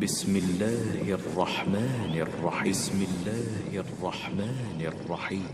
بسم الله الرحمن الرحيم بسم الله الرحمن الرحيم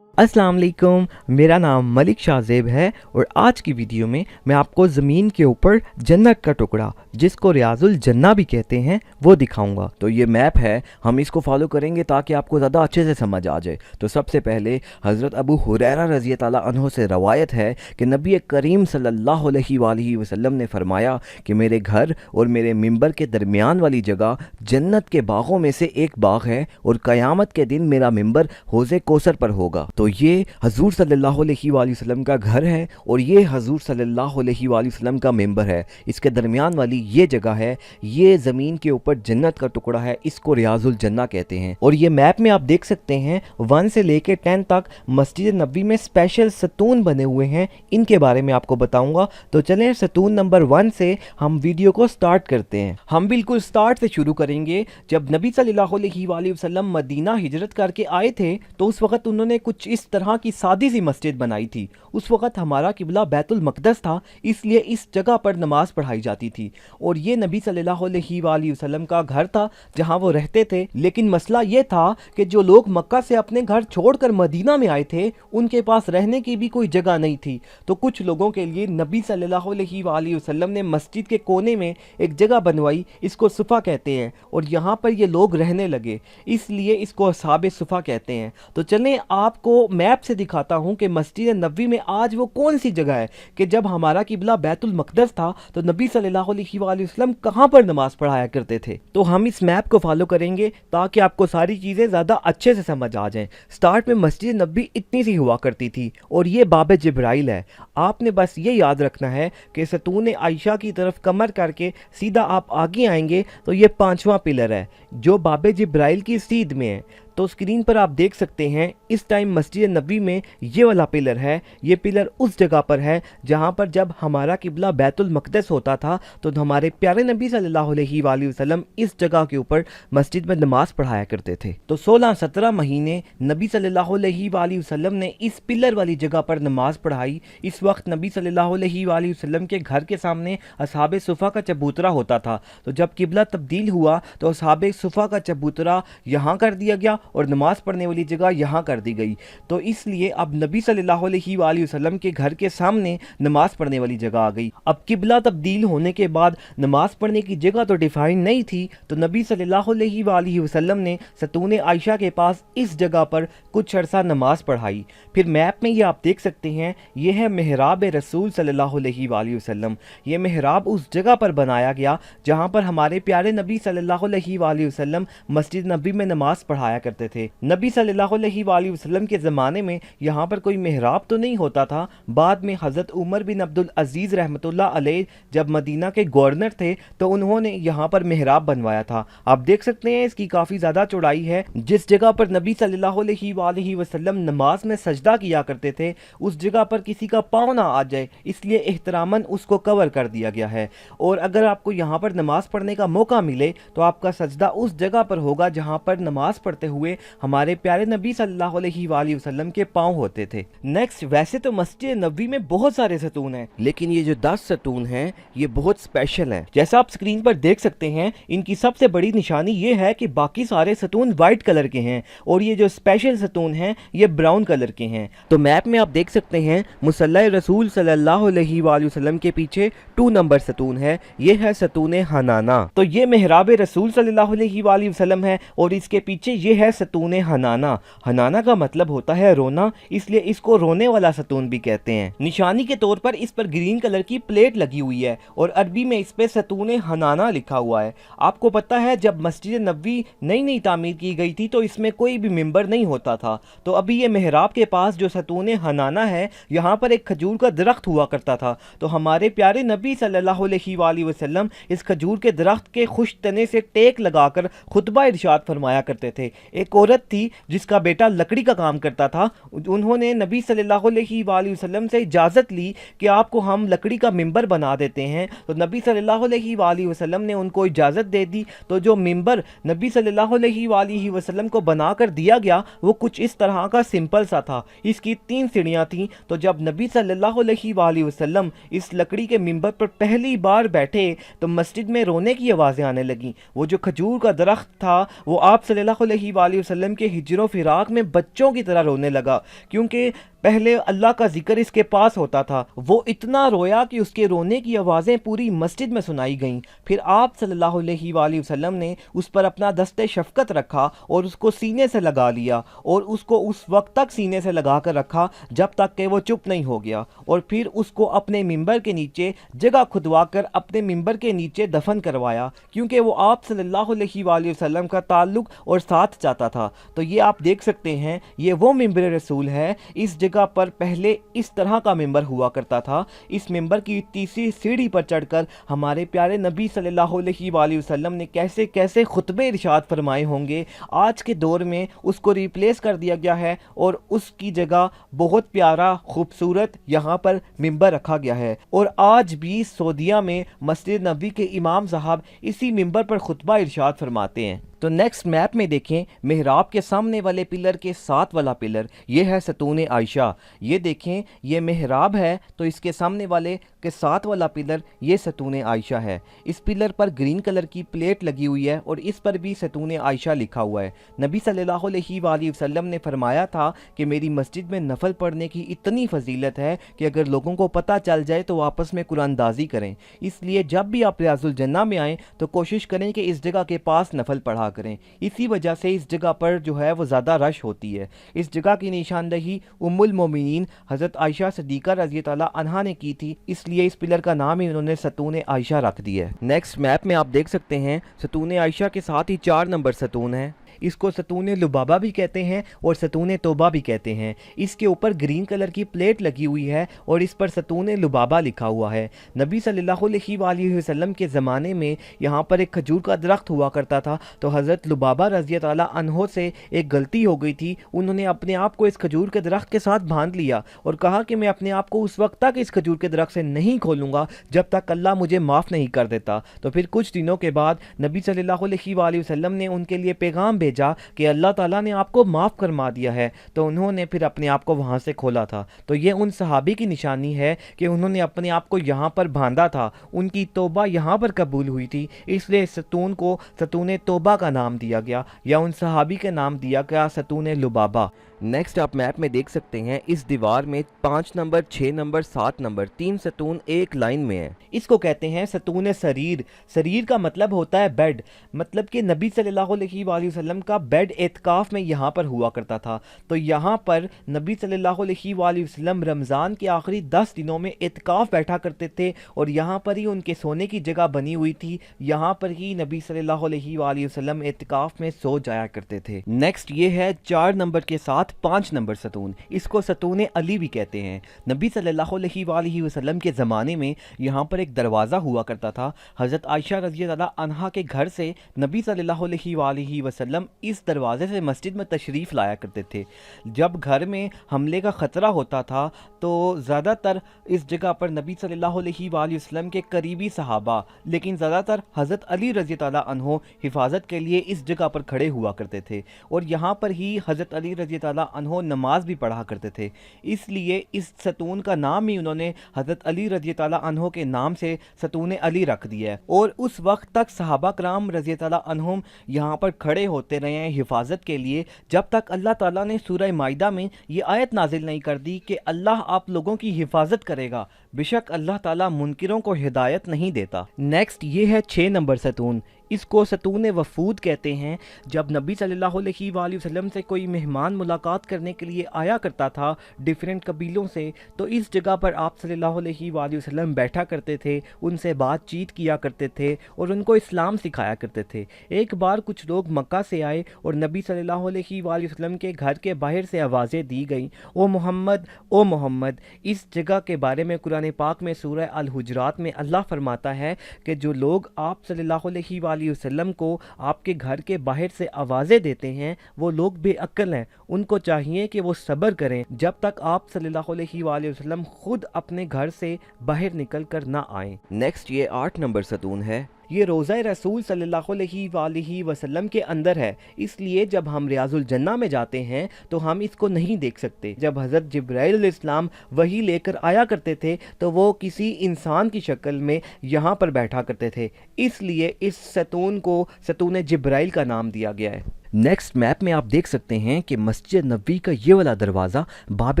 अस्सलाम वालेकुम, मेरा नाम मलिक शाहजेब है और आज की वीडियो में मैं आपको ज़मीन के ऊपर जन्नत का टुकड़ा जिसको रियाजुल जन्ना भी कहते हैं वो दिखाऊंगा। तो ये मैप है, हम इसको फॉलो करेंगे ताकि आपको ज़्यादा अच्छे से समझ आ जाए। तो सबसे पहले हज़रत अबू हुरैरा रज़ी ताला अन्हु से रवायत है कि नबी करीम सल्लल्लाहु अलैहि वसल्लम ने फरमाया कि मेरे घर और मेरे मिंबर के दरमियान वाली जगह जन्नत के बागों में से एक बाग है और क़यामत के दिन मेरा मिंबर हौज़े कौसर पर होगा। तो ये हजूर सल्लल्लाहु अलैहि वसल्लम का घर है और ये हजूर सल्लल्लाहु अलैहि वसल्लम का मेंबर है। इसके दरमियान वाली ये जगह है, ये ज़मीन के ऊपर जन्नत का टुकड़ा है, इसको रियाजुल जन्ना कहते हैं। और ये मैप में आप देख सकते हैं 1 से लेके 10 तक मस्जिद नबी में स्पेशल सतून बने हुए हैं, इनके बारे में आपको बताऊंगा। तो चलें सतून नंबर 1 से हम वीडियो को स्टार्ट करते हैं। हम बिल्कुल स्टार्ट से शुरू करेंगे। जब नबी सल्लल्लाहु अलैहि वसल्लम मदीना हिजरत करके आए थे तो उस वक्त उन्होंने कुछ इस तरह की सादी सी मस्जिद बनाई थी। उस वक्त हमारा किबला बैतुल मक़दस था, इसलिए इस जगह पर नमाज पढ़ाई जाती थी और ये नबी सल्लल्लाहु अलैहि वसल्लम का घर था जहां वो रहते थे। लेकिन मसला ये था कि जो लोग मक्का से अपने घर छोड़कर मदीना में आए थे उनके पास रहने की भी कोई जगह नहीं थी। तो कुछ लोगों के लिए नबी सल्लल्लाहु अलैहि वसल्लम ने मस्जिद के कोने में एक जगह बनवाई, इसको सुफ़ा कहते हैं, और यहाँ पर ये लोग रहने लगे, इसलिए इसको अस्हाबे सुफ़ा कहते हैं। तो चलें आपको मैप से दिखाता हूं कि मस्जिद नबी में आज वो कौन सी जगह है कि जब हमारा किबला बैतुल मक़दस था तो नबी सल्लल्लाहु अलैहि वसल्लम कहां पर नमाज पढ़ाया करते थे। तो हम इस मैप को फॉलो करेंगे ताकि आपको सारी चीज़ें ज़्यादा अच्छे से समझ आ जाएं। स्टार्ट में मस्जिद नबी इतनी सी हुआ करती थी और ये बाब जिब्राइल है। आपने बस ये याद रखना है कि सतून आयशा की तरफ कमर करके सीधा आप आगे आएंगे तो ये 5वां पिलर है जो बाब जिब्राइल की सीध में है। तो स्क्रीन पर आप देख सकते हैं इस टाइम मस्जिद नबी में ये वाला पिलर है। ये पिलर उस जगह पर है जहाँ पर जब हमारा किबला बैतुल मक़दस होता था तो हमारे प्यारे नबी सल्लल्लाहु अलैहि वसल्लम इस जगह के ऊपर मस्जिद में नमाज पढ़ाया करते थे। तो 16-17 महीने नबी सल्लल्लाहु अलैहि वसल्लम ने इस पिलर वाली जगह पर नमाज पढ़ाई। इस वक्त नबी सल्लल्लाहु अलैहि वसल्लम के घर के सामने अस्हाबे सुफ़ा का चबूतरा होता था। तो जब किबला तब्दील हुआ तो अस्हाबे सुफ़ा का चबूतरा यहाँ कर दिया गया और नमाज पढ़ने वाली जगह यहाँ कर दी गई। तो इसलिए अब नबी सल्लल्लाहु अलैहि वसल्लम के घर के सामने नमाज पढ़ने वाली जगह आ गई। अब किबला तब्दील होने के बाद नमाज पढ़ने की जगह तो डिफाइन नहीं थी, तो नबी सल्लल्लाहु अलैहि वसल्लम ने सतून आयशा के पास इस जगह पर कुछ अरसा नमाज पढ़ाई। फिर मैप में ये आप देख सकते हैं, ये है मेहराब रसूल सल्लल्लाहु अलैहि वसल्लम। ये मेहराब उस जगह पर बनाया गया जहाँ पर हमारे प्यारे नबी सल्लल्लाहु अलैहि वसल्लम मस्जिद नबी में नमाज पढ़ाया करते थे। नबी सल्लल्लाहु अलैहि वसल्लम के ज़माने में यहाँ पर कोई मेहराब तो नहीं होता था। बाद में हज़रत उमर बिन अब्दुल अजीज़ रहमतुल्लाह अलैह जब मदीना के गवर्नर थे तो उन्होंने यहाँ पर मेहराब बनवाया था। आप देख सकते हैं इसकी काफ़ी ज़्यादा चौड़ाई है। जिस जगह पर नबी सल्लल्लाहु अलैहि वसल्लम नमाज में सजदा किया करते थे उस जगह पर किसी का पाँव ना आ जाए, इसलिए एहतरामन उसको कवर कर दिया गया है। और अगर आपको यहाँ पर नमाज पढ़ने का मौका मिले तो आपका सजदा उस जगह पर होगा जहाँ पर नमाज पढ़ते हुए हमारे प्यारे नबी सल्लल्लाहु अलैहि वसल्लम के पांव होते थे। नेक्स्ट, वैसे तो मस्जिद नबी में बहुत सारे सतून हैं, लेकिन ये जो 10 सतून हैं ये बहुत स्पेशल हैं। जैसा आप स्क्रीन पर देख सकते हैं, इनकी सबसे बड़ी निशानी ये है कि बाकी सारे सतून वाइट कलर के हैं और ये जो स्पेशल सतून हैं ये ब्राउन कलर के हैं। तो मैप में आप देख सकते हैं मुसल्ला रसूल सल्लल्लाहु अलैहि वसल्लम के पीछे 2 नंबर सतून है, ये है सतून हनाना। तो ये मेहराब रसूल सल्लल्लाहु अलैहि वसल्लम है और इसके पीछे ये है सतून हनाना। हनाना का मतलब होता है रोना, इसलिए इसको रोने वाला सतून भी कहते हैं। निशानी के तौर पर इस पर ग्रीन कलर की प्लेट लगी हुई है और अरबी में इस पे सतून हनाना लिखा हुआ है। आपको पता है जब मस्जिद नबी नई नई तामीर की गई थी तो इसमें कोई भी मिंबर नहीं होता था। तो अभी ये मेहराब के पास जो सतून हनाना है यहाँ पर एक खजूर का दरख्त हुआ करता था। तो हमारे प्यारे नबी सल्लल्लाहु अलैहि वसल्लम इस खजूर के दरख्त के खुश तने से टेक लगाकर खुतबा इरशाद फरमाया करते थे। ایک عورت تھی جس کا بیٹا لکڑی کا کام کرتا تھا. انہوں نے نبی صلی اللہ علیہ وآلہ وسلم سے اجازت لی کہ آپ کو ہم لکڑی کا ممبر بنا دیتے ہیں. تو نبی صلی اللہ علیہ وآلہ وسلم نے ان کو اجازت دے دی. تو جو ممبر نبی صلی اللہ علیہ وآلہ وسلم کو بنا کر دیا گیا وہ کچھ اس طرح کا سمپل سا تھا. اس کی 3 سیڑھیاں تھیں. تو جب نبی صلی اللہ علیہ وآلہ وسلم اس لکڑی کے ممبر پر پہلی بار بیٹھے تو مسجد میں رونے کی آوازیں آنے لگیں. وہ جو کھجور کا درخت تھا وہ آپ صلی اللہ علیہ وآلہ وسلم کے ہجر و فراق میں بچوں کی طرح رونے لگا، کیونکہ پہلے اللہ کا ذکر اس کے پاس ہوتا تھا. وہ اتنا رویا کہ اس کے رونے کی آوازیں پوری مسجد میں سنائی گئیں. پھر آپ صلی اللہ علیہ وآلہ وسلم نے اس پر اپنا دست شفقت رکھا اور اس کو سینے سے لگا لیا، اور اس کو اس وقت تک سینے سے لگا کر رکھا جب تک کہ وہ چپ نہیں ہو گیا. اور پھر اس کو اپنے ممبر کے نیچے جگہ کھدوا کر اپنے ممبر کے نیچے دفن کروایا، کیونکہ وہ آپ صلی اللہ علیہ وآلہ وسلم کا تعلق اور ساتھ چاہتا تھا. تو یہ آپ دیکھ سکتے ہیں یہ وہ ممبر رسول ہے. اس جگہ پر پہلے اس طرح کا ممبر ہوا کرتا تھا. اس ممبر کی تیسری سیڑھی پر چڑھ کر ہمارے پیارے نبی صلی اللہ علیہ وآلہ وسلم نے کیسے کیسے خطبے ارشاد فرمائے ہوں گے. آج کے دور میں اس کو ریپلیس کر دیا گیا ہے اور اس کی جگہ بہت پیارا خوبصورت یہاں پر ممبر رکھا گیا ہے. اور آج بھی سعودیہ میں مسجد نبوی کے امام صاحب اسی ممبر پر خطبہ ارشاد فرماتے ہیں. تو نیکسٹ میپ میں دیکھیں محراب کے سامنے والے پلر کے ساتھ والا پلر یہ ہے ستون عائشہ. یہ دیکھیں یہ محراب ہے تو اس کے سامنے والے کے ساتھ والا پلر یہ ستون عائشہ ہے. اس پلر پر گرین کلر کی پلیٹ لگی ہوئی ہے اور اس پر بھی ستون عائشہ لکھا ہوا ہے. نبی صلی اللہ علیہ وآلہ وسلم نے فرمایا تھا کہ میری مسجد میں نفل پڑھنے کی اتنی فضیلت ہے کہ اگر لوگوں کو پتہ چل جائے تو آپس میں قرآن اندازی کریں. اس لیے جب بھی آپ ریاض الجنہ میں آئیں تو کوشش کریں کہ اس جگہ کے پاس نفل پڑھا کریں. اسی وجہ سے اس جگہ پر جو ہے وہ زیادہ رش ہوتی ہے. اس جگہ کی نشاندہی ام المومنین حضرت عائشہ صدیقہ رضی اللہ عنہا نے کی تھی، اس لیے اس پلر کا نام ہی انہوں نے ستون عائشہ رکھ دیا ہے. نیکسٹ میپ میں آپ دیکھ سکتے ہیں ستون عائشہ کے ساتھ ہی 4 نمبر ستون ہے. اس کو ستون لبابہ بھی کہتے ہیں اور ستون توبہ بھی کہتے ہیں. اس کے اوپر گرین کلر کی پلیٹ لگی ہوئی ہے اور اس پر ستون لبابہ لکھا ہوا ہے. نبی صلی اللہ علیہ وآلہ وسلم کے زمانے میں یہاں پر ایک کھجور کا درخت ہوا کرتا تھا. تو حضرت لبابہ رضی اللہ عنہ سے ایک غلطی ہو گئی تھی. انہوں نے اپنے آپ کو اس کھجور کے درخت کے ساتھ باندھ لیا اور کہا کہ میں اپنے آپ کو اس وقت تک اس کھجور کے درخت سے نہیں کھولوں گا جب تک اللہ مجھے معاف نہیں کر دیتا. تو پھر کچھ دنوں کے بعد نبی صلی اللہ علیہ وآلہ وسلم نے ان کے لیے پیغام بھیجا کہ اللہ تعالیٰ نے آپ کو معاف فرما دیا ہے. تو انہوں نے پھر اپنے آپ کو وہاں سے کھولا تھا. تو یہ ان صحابی کی نشانی ہے کہ انہوں نے اپنے آپ کو یہاں پر باندھا تھا. ان کی توبہ یہاں پر قبول ہوئی تھی، اس لیے ستون کو ستون توبہ کا نام دیا گیا یا ان صحابی کے نام دیا گیا ستون لبابہ. نیکسٹ آپ میپ میں دیکھ سکتے ہیں اس دیوار میں 5 نمبر 6 نمبر 7 نمبر 3 ستون ایک لائن میں ہے. اس کو کہتے ہیں ستون سریر. سریر کا مطلب ہوتا ہے بیڈ، مطلب کہ نبی صلی اللہ علیہ وآلہ وسلم کا بیڈ اعتکاف میں یہاں پر ہوا کرتا تھا. تو یہاں پر نبی صلی اللہ علیہ وآلہ وسلم رمضان کے آخری 10 دنوں میں اعتکاف بیٹھا کرتے تھے اور یہاں پر ہی ان کے سونے کی جگہ بنی ہوئی تھی. یہاں پر ہی نبی صلی اللہ علیہ وآلہ وسلم اعتکاف میں سو جایا کرتے تھے. نیکسٹ یہ ہے 4 نمبر کے ساتھ 5 نمبر ستون. اس کو ستون علی بھی کہتے ہیں. نبی صلی اللہ علیہ وآلہ وسلم کے زمانے میں یہاں پر ایک دروازہ ہوا کرتا تھا. حضرت عائشہ رضی اللہ عنہا کے گھر سے نبی صلی اللہ علیہ وآلہ وسلم اس دروازے سے مسجد میں تشریف لایا کرتے تھے. جب گھر میں حملے کا خطرہ ہوتا تھا تو زیادہ تر اس جگہ پر نبی صلی اللہ علیہ وآلہ وسلم کے قریبی صحابہ، لیکن زیادہ تر حضرت علی رضی اللہ عنہ حفاظت کے لیے اس جگہ پر کھڑے ہوا کرتے تھے اور یہاں پر ہی حضرت علی رضی اللہ عنہ نماز بھی پڑھا کرتے تھے. اس لیے اس ستون کا نام ہی انہوں نے حضرت علی رضی اللہ عنہ کے نام سے ستون علی رکھ دیا ہے. اور اس وقت تک صحابہ کرام رضی اللہ عنہم یہاں پر کھڑے ہوتے رہے ہیں حفاظت کے لیے جب تک اللہ تعالیٰ نے سورہ مائدہ میں یہ آیت نازل نہیں کر دی کہ اللہ آپ لوگوں کی حفاظت کرے گا، بے شک اللہ تعالیٰ منکروں کو ہدایت نہیں دیتا. نیکسٹ یہ ہے 6 نمبر ستون. اس کو ستون وفود کہتے ہیں. جب نبی صلی اللہ علیہ وآلہ وسلم سے کوئی مہمان ملاقات کرنے کے لیے آیا کرتا تھا ڈیفرنٹ قبیلوں سے تو اس جگہ پر آپ صلی اللہ علیہ وآلہ وسلم بیٹھا کرتے تھے، ان سے بات چیت کیا کرتے تھے اور ان کو اسلام سکھایا کرتے تھے. ایک بار کچھ لوگ مکہ سے آئے اور نبی صلی اللہ علیہ وآلہ وسلم کے گھر کے باہر سے آوازیں دی گئیں، او محمد او محمد. اس جگہ کے بارے میں قرآن قرآن پاک میں سورہ الحجرات میں اللہ فرماتا ہے کہ جو لوگ آپ صلی اللہ علیہ وآلہ وسلم کو آپ کے گھر کے باہر سے آوازیں دیتے ہیں وہ لوگ بے عقل ہیں، ان کو چاہیے کہ وہ صبر کریں جب تک آپ صلی اللہ علیہ وآلہ وسلم خود اپنے گھر سے باہر نکل کر نہ آئیں۔ نیکسٹ یہ 8 نمبر ستون ہے، یہ روزہ رسول صلی اللہ علیہ وآلہ وسلم کے اندر ہے، اس لیے جب ہم ریاض الجنہ میں جاتے ہیں تو ہم اس کو نہیں دیکھ سکتے۔ جب حضرت جبرائیل علیہ السلام وحی لے کر آیا کرتے تھے تو وہ کسی انسان کی شکل میں یہاں پر بیٹھا کرتے تھے، اس لیے اس ستون کو ستون جبرائیل کا نام دیا گیا ہے۔ نیکسٹ میپ میں آپ دیکھ سکتے ہیں کہ مسجد نبوی کا یہ والا دروازہ باب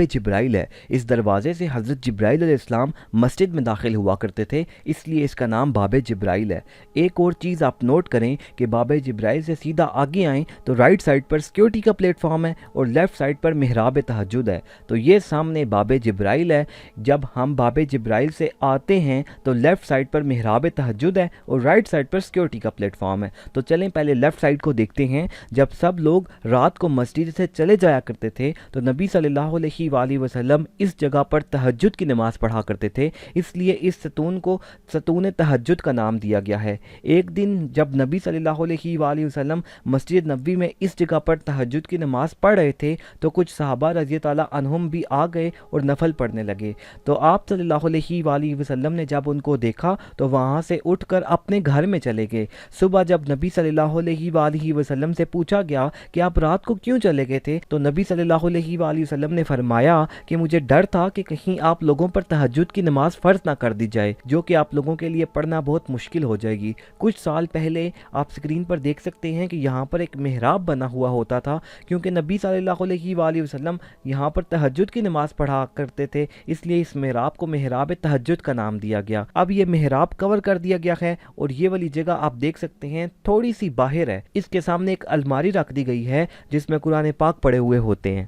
جبرائیل ہے، اس دروازے سے حضرت جبرائیل علیہ السلام مسجد میں داخل ہوا کرتے تھے، اس لیے اس کا نام باب جبرائیل ہے۔ ایک اور چیز آپ نوٹ کریں کہ باب جبرائیل سے سیدھا آگے آئیں تو رائٹ سائڈ پر سیکیورٹی کا پلیٹ فارم ہے اور لیفٹ سائڈ پر محراب تہجد ہے، تو یہ سامنے باب جبرائیل ہے۔ جب ہم باب جبرائیل سے آتے ہیں تو لیفٹ سائڈ پر محراب تہجد ہے اور رائٹ سائڈ پر سیکیورٹی کا پلیٹ فارم ہے۔ تو چلیں پہلے لیفٹ سائڈ کو دیکھتے ہیں۔ جب سب لوگ رات کو مسجد سے چلے جایا کرتے تھے تو نبی صلی اللہ علیہ وآلہ وسلم اس جگہ پر تہجد کی نماز پڑھا کرتے تھے، اس لیے اس ستون کو ستون تہجد کا نام دیا گیا ہے۔ ایک دن جب نبی صلی اللہ علیہ وآلہ وسلم مسجد نبوی میں اس جگہ پر تہجد کی نماز پڑھ رہے تھے تو کچھ صحابہ رضی اللہ عنہم بھی آ گئے اور نفل پڑھنے لگے، تو آپ صلی اللہ علیہ وآلہ وسلم نے جب ان کو دیکھا تو وہاں سے اٹھ کر اپنے گھر میں چلے گئے۔ صبح جب نبی صلی اللہ علیہ وآلہ وسلم سے پوچھا گیا کہ آپ رات کو کیوں چلے گئے تھے تو نبی صلی اللہ علیہ وآلہ وسلم نے فرمایا کہ مجھے ڈر تھا کہ کہیں آپ لوگوں پر تہجد کی نماز فرض نہ کر دی جائے، جو کہ آپ لوگوں کے لیے پڑھنا بہت مشکل ہو جائے گی۔ کچھ سال پہلے آپ سکرین پر دیکھ سکتے ہیں کہ یہاں پر ایک محراب بنا ہوا ہوتا تھا، کیونکہ نبی صلی اللہ علیہ وآلہ وسلم یہاں پر تہجد کی نماز پڑھا کرتے تھے، اس لیے اس محراب کو محراب تہجد کا نام دیا گیا۔ اب یہ محراب کور کر دیا گیا ہے اور یہ والی جگہ آپ دیکھ سکتے ہیں تھوڑی سی باہر ہے، اس کے سامنے ایک الماری رکھ دی گئی ہے جس میں قرآن پاک پڑے ہوئے ہوتے ہیں۔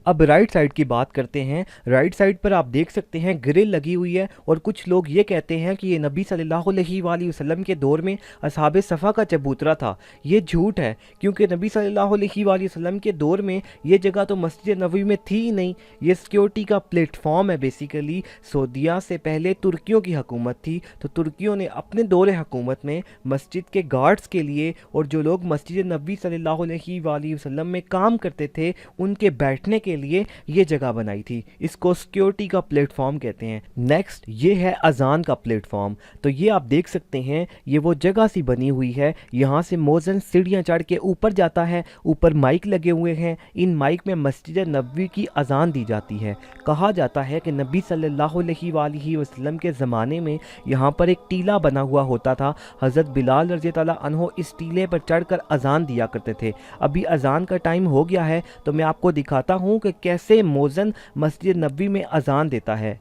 اب رائٹ سائڈ کی بات کرتے ہیں۔ رائٹ سائڈ پر آپ دیکھ سکتے ہیں گرل لگی ہوئی ہے اور کچھ لوگ یہ کہتے ہیں کہ یہ نبی صلی اللہ علیہ وآلہ وسلم کے دور میں اصحاب صفا کا چبوترا تھا۔ یہ جھوٹ ہے، کیونکہ نبی صلی اللہ علیہ وآلہ وسلم کے دور میں یہ جگہ تو مسجد نبوی میں تھی ہی نہیں، یہ سیکیورٹی کا پلیٹ فارم ہے۔ بیسیکلی سعودیہ سے پہلے ترکیوں کی حکومت تھی، تو ترکیوں نے اپنے دور حکومت میں مسجد کے گارڈز کے لیے اور جو لوگ مسجد نبوی صلی اللہ علیہ وآلہ وسلم میں کام کرتے تھے ان کے بیٹھنے کے لیے یہ جگہ بنائی تھی، اس کو سیکیورٹی کا پلیٹ فارم کہتے ہیں۔ نیکسٹ یہ ہے اذان کا پلیٹ فارم، تو یہ آپ دیکھ سکتے ہیں یہ وہ جگہ سی بنی ہوئی ہے، یہاں سے مؤذن سیڑھیاں چڑھ کے اوپر جاتا ہے، اوپر مائک لگے ہوئے ہیں، ان مائک میں مسجد نبوی کی اذان دی جاتی ہے۔ کہا جاتا ہے کہ نبی صلی اللہ علیہ وآلہ وسلم کے زمانے میں یہاں پر ایک ٹیلا بنا ہوا ہوتا تھا، حضرت بلال رضی اللہ عنہ اس ٹیلے پر چڑھ کر اذان دیا کرتے تھے۔ ابھی اذان کا ٹائم ہو گیا ہے تو میں آپ کو دکھاتا ہوں کہ کیسے مؤذن مسجد نبوی میں اذان دیتا ہے۔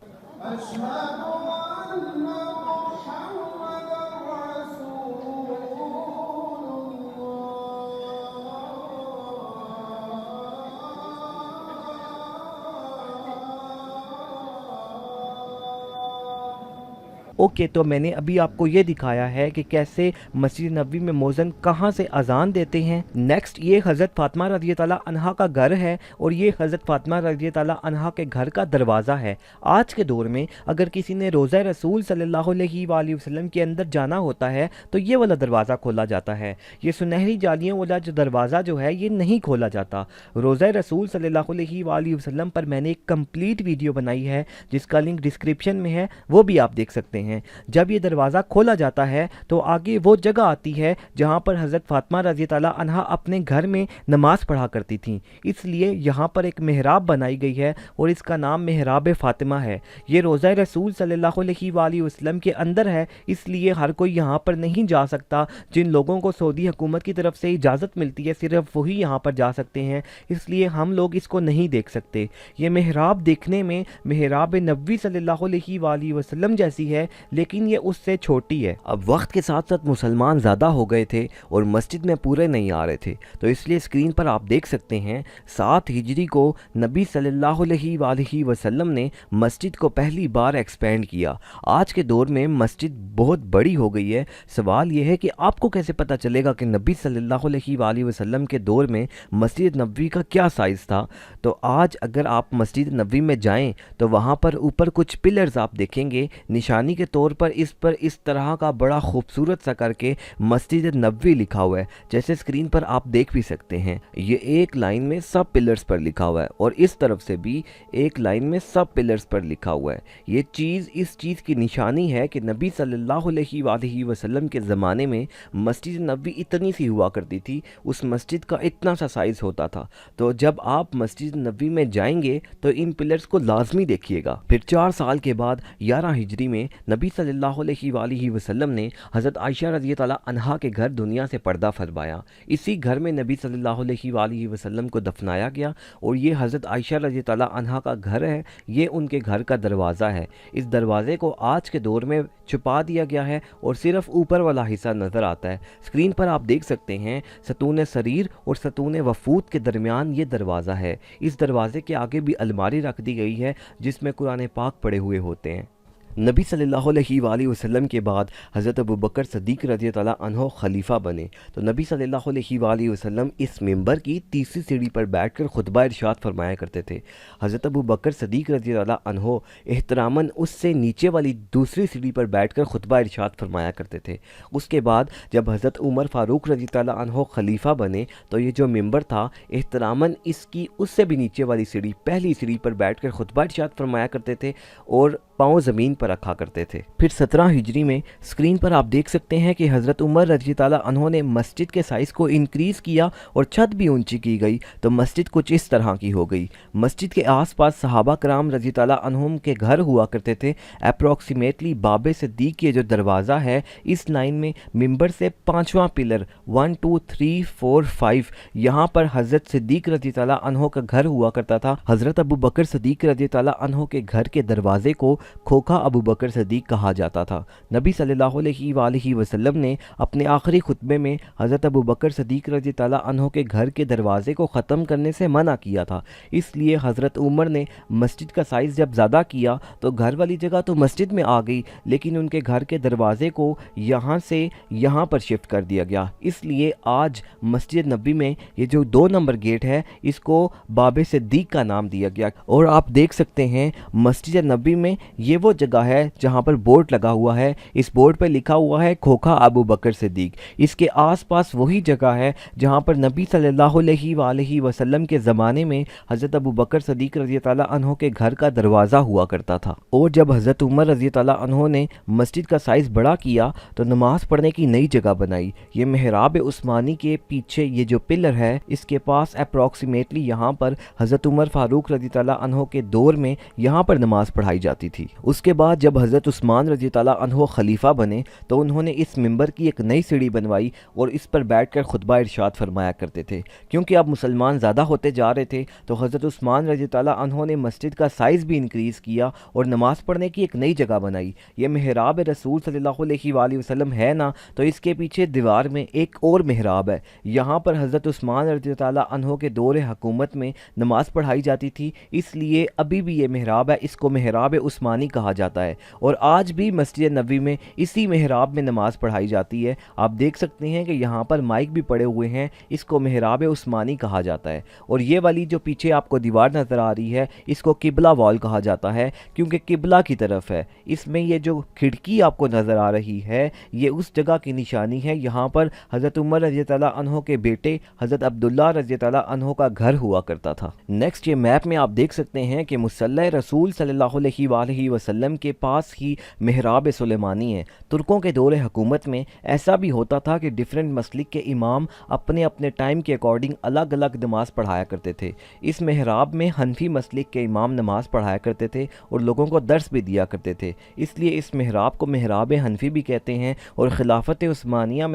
اوکے، تو میں نے ابھی آپ کو یہ دکھایا ہے کہ کیسے مسجد نبوی میں مؤذن کہاں سے اذان دیتے ہیں۔ نیکسٹ یہ حضرت فاطمہ رضی اللہ عنہا کا گھر ہے اور یہ حضرت فاطمہ رضی اللہ عنہا کے گھر کا دروازہ ہے۔ آج کے دور میں اگر کسی نے روضہ رسول صلی اللہ علیہ وآلہ وسلم کے اندر جانا ہوتا ہے تو یہ والا دروازہ کھولا جاتا ہے، یہ سنہری جالیوں والا جو دروازہ جو ہے یہ نہیں کھولا جاتا۔ روضہ رسول صلی اللہ علیہ وآلہ وسلم پر میں نے ایک کمپلیٹ ویڈیو بنائی ہے جس کا لنک ڈسکرپشن میں ہے، وہ بھی آپ دیکھ سکتے ہیں۔ جب یہ دروازہ کھولا جاتا ہے تو آگے وہ جگہ آتی ہے جہاں پر حضرت فاطمہ رضی اللہ عنہا اپنے گھر میں نماز پڑھا کرتی تھیں، اس لیے یہاں پر ایک محراب بنائی گئی ہے اور اس کا نام محراب فاطمہ ہے۔ یہ روضہ رسول صلی اللہ علیہ وآلہ وسلم کے اندر ہے، اس لیے ہر کوئی یہاں پر نہیں جا سکتا۔ جن لوگوں کو سعودی حکومت کی طرف سے اجازت ملتی ہے صرف وہی یہاں پر جا سکتے ہیں، اس لیے ہم لوگ اس کو نہیں دیکھ سکتے۔ یہ محراب دیکھنے میں محراب نبوی صلی اللہ علیہ وآلہ وسلم جیسی ہے، लेकिन ये उससे छोटी है। अब वक्त के साथ साथ मुसलमान ज़्यादा हो गए थे और मस्जिद में पूरे नहीं आ रहे थे, तो इसलिए स्क्रीन पर आप देख सकते हैं 7 हिजरी को नबी सल्लल्लाहु अलैहि वसल्लम ने मस्जिद को पहली बार एक्सपेंड किया। आज के दौर में मस्जिद बहुत बड़ी हो गई है। सवाल यह है कि आपको कैसे पता चलेगा कि नबी सल्लल्लाहु अलैहि वसल्लम के दौर में मस्जिद नबवी का क्या साइज़ था। तो आज अगर आप मस्जिद नबवी में जाएं तो वहाँ पर ऊपर कुछ पिलर्स आप देखेंगे, निशानी के तौर पर इस तरह का बड़ा खूबसूरत सा करके मस्जिद नबवी लिखा हुआ है, जैसे स्क्रीन पर आप देख भी सकते हैं। ये एक लाइन में सब पिलर्स पर लिखा हुआ है और इस तरफ से भी एक लाइन में सब पिलर्स पर लिखा हुआ है। ये चीज़ इस चीज़ की निशानी है कि नबी सल्लल्लाहु अलैहि वसल्लम के ज़माने में मस्जिद नबवी इतनी सी हुआ करती थी, उस मस्जिद का इतना सा साइज़ होता था। तो जब आप मस्जिद नबवी में जाएंगे तो इन पिलर्स को लाजमी देखिएगा। फिर 4 साल के बाद 11 हिजरी में नबी सल्लल्लाहु अलैहि वसल्लम ने हज़रत आयशा रज़ी अल्लाह अन्हा के घर दुनिया से पर्दा फरमाया। इसी घर में नबी सल्लल्लाहु अलैहि वसल्लम को दफनाया गया और ये हज़रत आयशा रज़ी अल्लाह अन्हा का घर है, ये उनके घर का दरवाज़ा है। इस दरवाज़े को आज के दौर में छुपा दिया गया है और सिर्फ ऊपर वाला हिस्सा नज़र आता है। स्क्रीन पर आप देख सकते हैं सतून सरीर और सतून वफूद के दरमियान ये दरवाज़ा है। इस दरवाज़े के आगे भी अलमारी रख दी गई है जिसमें कुरान पाक पड़े हुए होते हैं। नबी सल्लल्लाहु अलैहि वसल्लम के बाद हज़रत अबू बकर सदीक़ रज़ी अल्लाह अन्हु खलीफा बने, तो नबी सल्लल्लाहु अलैहि वसल्लम इस मिंबर की तीसरी सीढ़ी पर बैठकर खुतबा इरशाद फरमाया करते थे। हज़रत अबू बकर सदीक़ रज़ी अल्लाह अन्हु एहतरामन उससे नीचे वाली दूसरी सीढ़ी पर बैठकर खुतबा इरशाद फरमाया करते थे। उसके बाद जब हज़रत उमर फ़ारूक रज़ी अल्लाह अन्हु खलीफा बने तो ये जो मिंबर था एहतरामन इसकी उससे भी नीचे वाली सीढ़ी पहली सीढ़ी पर बैठकर खुतबा इरशाद फरमाया करते थे और पाँव ज़मीन पर रखा करते थे। फिर 17 हिजरी में स्क्रीन पर आप देख सकते हैं कि हज़रत उमर रज़ी अल्लाह अन्हु ने मस्जिद के साइज़ को इंक्रीज़ किया और छत भी ऊंची की गई, तो मस्जिद कुछ इस तरह की हो गई। मस्जिद के आसपास सहाबा कराम रज़ी अल्लाह अन्हुम के घर हुआ करते थे। अप्रॉक्सीमेटली बाबे सिद्दीक़ के जो दरवाज़ा है इस लाइन में मिंबर से 5वां पिलर 1 2 3 4 5 यहाँ पर हज़रत सिद्दीक़ रज़ी अल्लाह अन्हु का घर हुआ करता था। हज़रत अबू बकर सदीक़ रज़ी अल्लाह अन्हु के घर के दरवाजे को खोखा अबू बकर सदीक़ कहा जाता था। नबी सल्लल्लाहु अलैहि वसल्लम ने अपने आखिरी खुतबे में हज़रत अबू बकर सदीक़ रज़ी अल्लाह अन्हु के घर के दरवाजे को ख़त्म करने से मना किया था। इसलिए हज़रत उमर ने मस्जिद का साइज़ जब ज़्यादा किया तो घर वाली जगह तो मस्जिद में आ गई, लेकिन उनके घर के दरवाजे को यहाँ से यहाँ पर शिफ्ट कर दिया गया। इसलिए आज मस्जिद नबी में ये जो 2 नंबर गेट है इसको बाबे सिद्दीक़ का नाम दिया गया। और आप देख सकते हैं मस्जिद नबी में ये वो जगह है जहाँ पर बोर्ड लगा हुआ है, इस बोर्ड पर लिखा हुआ है खोखा अबू बकर सिद्दीक़। इसके आसपास वही जगह है जहाँ पर नबी सल्लल्लाहु अलैहि वसल्लम के ज़माने में हज़रत अबू बकर सिद्दीक़ रज़ी अल्लाह अन्हु के घर का दरवाज़ा हुआ करता था। और जब हज़रत उमर रज़ी अल्लाह अन्हु ने मस्जिद का साइज़ बड़ा किया तो नमाज़ पढ़ने की नई जगह बनाई। ये महराब उस्मानी के पीछे ये जो पिलर है इसके पास अप्रॉक्सीमेटली यहाँ पर हज़रत उमर फ़ारूक रज़ी अल्लाह अन्हु के दौर में यहाँ पर नमाज़ पढ़ाई जाती थी। उसके बाद जब हज़रत उस्मान रज़ी अल्लाह अन्हु खलीफा बने तो उन्होंने इस मिंबर की एक नई सीढ़ी बनवाई और इस पर बैठकर खुतबा इरशाद फरमाया करते थे। क्योंकि अब मुसलमान ज़्यादा होते जा रहे थे तो हज़रत उस्मान रज़ी अल्लाह अन्हु ने मस्जिद का साइज़ भी इंक्रीज़ किया और नमाज़ पढ़ने की एक नई जगह बनाई। ये महराब रसूल सल्लल्लाहु अलैहि वसल्लम है ना, तो इसके पीछे दीवार में एक और महराब है। यहाँ पर हज़रत उस्मान रज़ी अल्लाह अन्हु के दौर हुकूमत में नमाज़ पढ़ाई जाती थी, इसलिए अभी भी ये महराब है, इसको महराब उस्मानी कहा जाता है। और आज भी मस्जिद नबी में इसी महराब में नमाज़ पढ़ाई जाती है। आप देख सकते हैं कि यहाँ पर माइक भी पड़े हुए हैं, इसको महराब उस्मानी कहा जाता है। और ये वाली जो पीछे आपको दीवार नज़र आ रही है इसको किबला वॉल कहा जाता है, क्योंकि किबला की तरफ है। इसमें ये जो खिड़की आपको नज़र आ रही है ये उस जगह की निशानी है, यहाँ पर हज़रत उमर रज़ी अल्लाह अन्हु के बेटे हज़रत अब्दुल्ला रज़ी अल्लाह अन्हु का घर हुआ करता था। नेक्स्ट ये मैप में आप देख सकते हैं कि मुसल्ला रसूल सल्लल्लाहु अलैहि वसल्लम के पास ही महराब सुलेमानी है। तुर्कों के दौरे हुकूमत में ऐसा भी होता था कि डिफरेंट मसलिक के इमाम अपने अपने टाइम के अकॉर्डिंग अलग अलग नमाज़ पढ़ाया करते थे। इस महराब में हनफी मसलिक के इमाम नमाज़ पढ़ाया करते थे और लोगों को दर्स भी दिया करते थे, इसलिए इस महराब को महराब हनफी भी कहते हैं। और खिलाफत उस्मानिया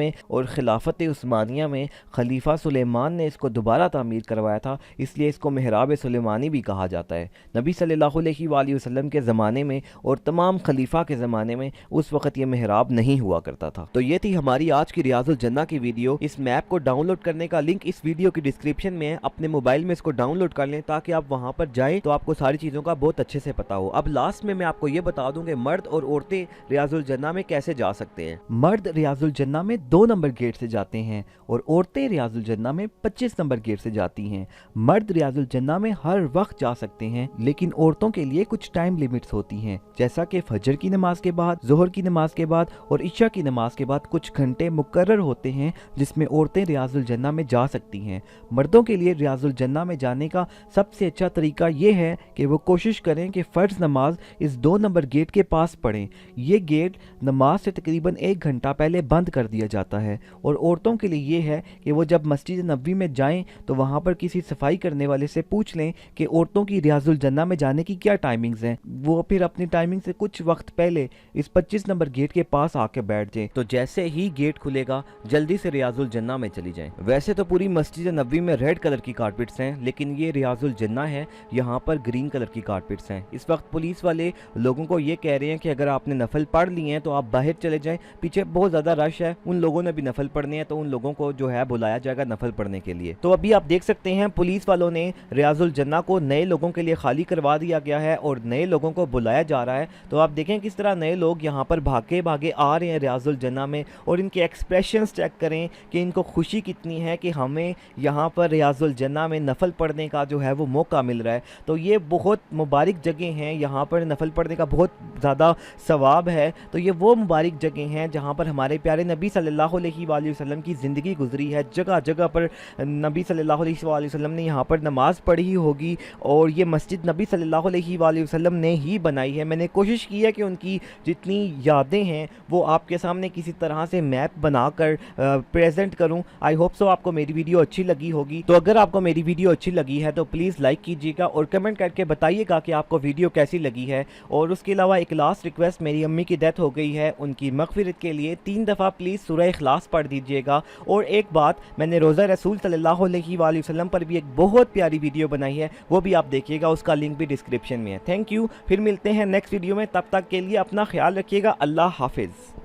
में खलीफा सुलेमान ने इसको दोबारा तामीर करवाया था, इसलिए इसको महराब सुलेमानी भी कहा जाता है। नबी सल्लल्लाहु अलैहि वसल्लम के ज़माने ज़माने में और तमाम खलीफा के ज़माने में उस वक्त ये महराब नहीं हुआ करता था। तो ये थी हमारी आज की रियाजुल जन्ना की वीडियो। इस मैप को डाउनलोड करने का लिंक इस वीडियो की डिस्क्रिप्शन में है। अपने मोबाइल में इसको डाउनलोड कर लें ताकि आप वहाँ पर जाएँ तो आपको सारी चीज़ों का बहुत अच्छे से पता हो। अब लास्ट में मैं आपको ये बता दूं कि मर्द और औरतें रियाजुल जन्ना में कैसे जा सकते हैं। मर्द रियाजुल जन्ना में 2 नंबर गेट से जाते हैं और औरतें रियाजुल जन्ना में 25 नंबर गेट से जाती हैं। मर्द रियाजुल जन्ना में हर वक्त जा सकते हैं, लेकिन औरतों के लिए कुछ टाइम लिमिट्स होती हैं, जैसा कि फजर की नमाज के बाद, जोहर की नमाज के बाद और इशा की नमाज के बाद कुछ घंटे मुकर्रर होते हैं जिसमें औरतें रियाजुल जन्ना में जा सकती हैं। मर्दों के लिए रियाजुल जन्ना में जाने का सबसे अच्छा तरीका ये है कि वो कोशिश करें कि फ़र्ज़ नमाज इस 2 नंबर गेट के पास पढ़ें। ये गेट नमाज से तकरीबन 1 घंटा पहले बंद कर दिया जाता है। और औरतों के लिए ये है कि वो जब मस्जिद नबवी में जाएं तो वहाँ पर किसी सफाई करने वाले से पूछ लें कि औरतों की रियाजुल जन्ना में जाने की क्या टाइमिंग्स हैं। वो फिर अपनी टाइमिंग से कुछ वक्त पहले इस 25 नंबर गेट के पास आके बैठ जाएं, तो जैसे ही गेट खुलेगा जल्दी से रियाजुल जन्ना में चली जाएं। वैसे तो पूरी मस्जिद नबवी में रेड कलर की कारपेट्स हैं, लेकिन ये रियाजुल जन्ना है, यहाँ पर ग्रीन कलर की कारपेट्स हैं। इस वक्त पुलिस वाले लोगों को ये कह रहे हैं कि अगर आपने नफल पढ़ लिए हैं तो आप बाहर चले जाएं, पीछे बहुत ज़्यादा रश है, उन लोगों ने भी नफल पढ़ने हैं तो उन लोगों को जो है बुलाया जाएगा नफल पढ़ने के लिए। तो अभी आप देख सकते हैं पुलिस वालों ने रियाजुल जन्ना को नए लोगों के लिए खाली करवा दिया गया है और नए लोगों को बुलाया जा रहा है। तो आप देखें किस तरह नए लोग यहाँ पर भागे भागे आ रहे हैं रियाजुल जन्ना में, और इनके एक्सप्रेशंस चेक करें कि इनको खुशी कितनी है कि हमें यहाँ पर रियाजुल जन्ना में नफल पढ़ने का जो है वो मौका मिल रहा है। तो ये बहुत मुबारक जगह हैं, यहाँ पर नफल पढ़ने का बहुत ज़्यादा सवाब है। तो ये वो मुबारक जगह हैं जहाँ पर हमारे प्यारे नबी सल्लल्लाहु अलैहि वसल्लम की ज़िंदगी गुजरी है। जगह जगह पर नबी सल्लल्लाहु अलैहि वसल्लम ने यहाँ पर नमाज़ पढ़ी होगी और ये मस्जिद नबी सल्लल्लाहु अलैहि वसल्लम ने ही बनाई है। मैंने कोशिश की है कि उनकी जितनी यादें हैं वो आपके सामने किसी तरह से मैप बनाकर प्रेजेंट करूं। आई होप सो आपको मेरी वीडियो अच्छी लगी होगी। तो अगर आपको मेरी वीडियो अच्छी लगी है तो प्लीज़ लाइक कीजिएगा और कमेंट करके बताइएगा कि आपको वीडियो कैसी लगी है। और उसके अलावा एक लास्ट रिक्वेस्ट, मेरी अम्मी की डेथ हो गई है, उनकी मग़फ़िरत के लिए 3 दफ़ा प्लीज़ सूरह इखलास पढ़ दीजिएगा। और एक बात, मैंने रोज़ा रसूल सल्लल्लाहु अलैहि वसल्लम पर भी एक बहुत प्यारी वीडियो बनाई है, वो भी आप देखिएगा, उसका लिंक भी डिस्क्रिप्शन में है। थैंक यू, फिर मिलते हैं नेक्स्ट वीडियो में, तब तक के लिए अपना ख्याल रखिएगा। अल्लाह हाफिज़।